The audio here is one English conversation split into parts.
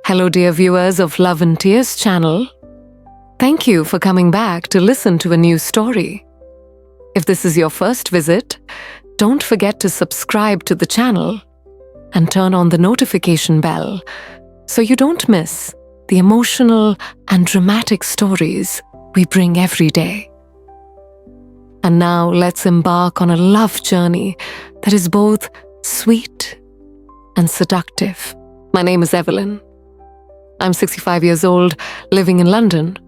Hello, dear viewers of Love and Tears channel. Thank you for coming back to listen to a new story. If this is your first visit, don't forget to subscribe to the channel and turn on the notification bell so you don't miss the emotional and dramatic stories we bring every day. And now let's embark on a love journey that is both sweet and seductive. My name is Evelyn. I'm 65 years old, living in London,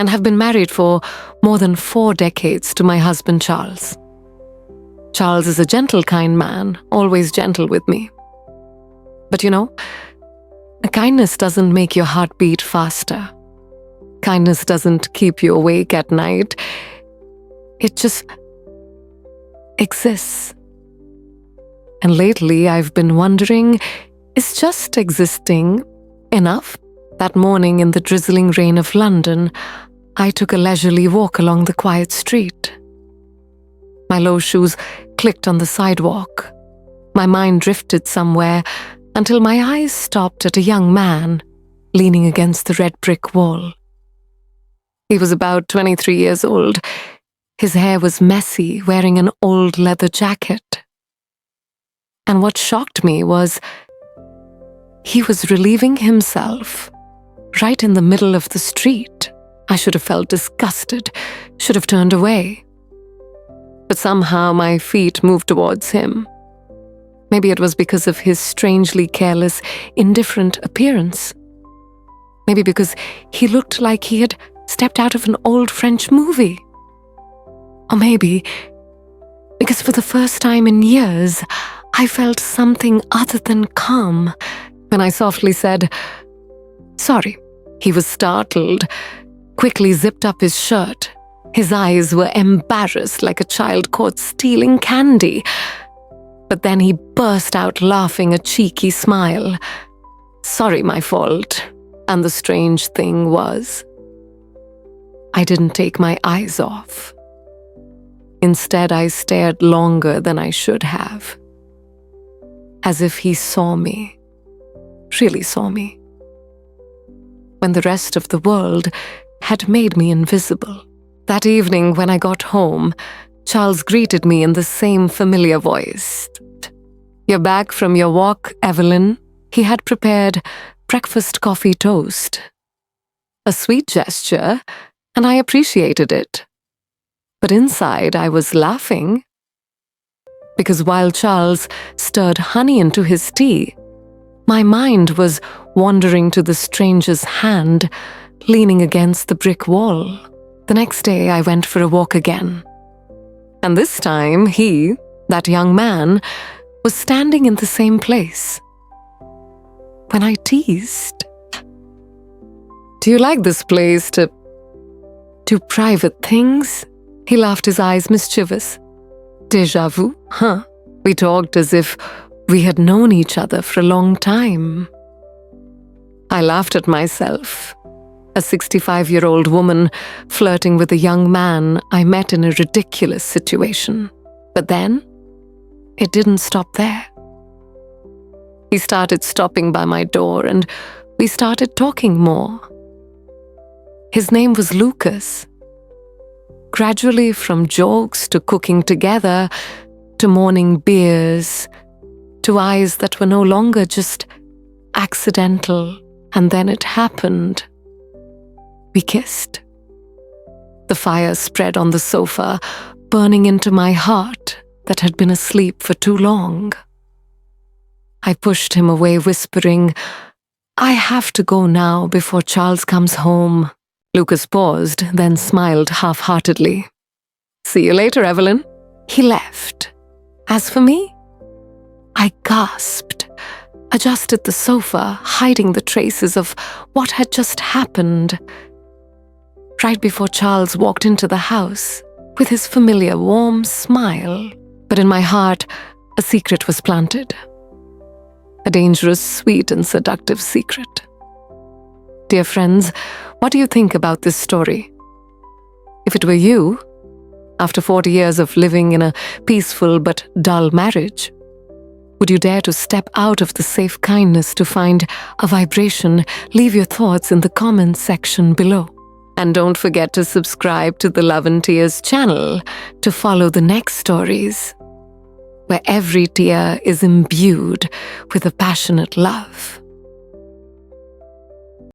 and have been married for more than 4 decades to my husband Charles. Charles is a gentle, kind man, always gentle with me. But kindness doesn't make your heart beat faster. Kindness doesn't keep you awake at night. It just exists. And lately I've been wondering, is just existing enough? That morning in the drizzling rain of London, I took a leisurely walk along the quiet street. My low shoes clicked on the sidewalk. My mind drifted somewhere until my eyes stopped at a young man leaning against the red brick wall. He was about 23 years old. His hair was messy, wearing an old leather jacket. And what shocked me was he was relieving himself right in the middle of the street. I should have felt disgusted, should have turned away. But somehow my feet moved towards him. Maybe it was because of his strangely careless, indifferent appearance. Maybe because he looked like he had stepped out of an old French movie. Or maybe because for the first time in years, I felt something other than calm when I softly said, "Sorry." He was startled, quickly zipped up his shirt. His eyes were embarrassed like a child caught stealing candy. But then he burst out laughing, a cheeky smile. "Sorry, my fault." And the strange thing was, I didn't take my eyes off. Instead, I stared longer than I should have, as if he saw me, really saw me, when the rest of the world had made me invisible. That evening when I got home, Charles greeted me in the same familiar voice. "You're back from your walk, Evelyn." He had prepared breakfast coffee toast. A sweet gesture, and I appreciated it. But inside I was laughing, because while Charles stirred honey into his tea, my mind was wandering to the stranger's hand leaning against the brick wall. The next day I went for a walk again. And this time he, that young man, was standing in the same place. When I teased, "Do you like this place to do private things?" He laughed, his eyes mischievous. "Déjà vu, huh?" We talked as if we had known each other for a long time. I laughed at myself, a 65-year-old woman flirting with a young man I met in a ridiculous situation. But then, it didn't stop there. He started stopping by my door and we started talking more. His name was Lucas. Gradually, from jokes to cooking together, to morning beers, to eyes that were no longer just accidental, and then it happened. We kissed. The fire spread on the sofa, burning into my heart that had been asleep for too long. I pushed him away, whispering, "I have to go now before Charles comes home." Lucas paused, then smiled half-heartedly. "See you later, Evelyn." He left. As for me, I gasped, adjusted the sofa, hiding the traces of what had just happened. Right before Charles walked into the house with his familiar warm smile. But in my heart, a secret was planted. A dangerous, sweet, and seductive secret. Dear friends, what do you think about this story? If it were you, after 40 years of living in a peaceful but dull marriage, Would you dare to step out of the safe kindness to find a vibration? Leave your thoughts in the comments section below. And don't forget to subscribe to the Love and Tears channel to follow the next stories, where every tear is imbued with a passionate love.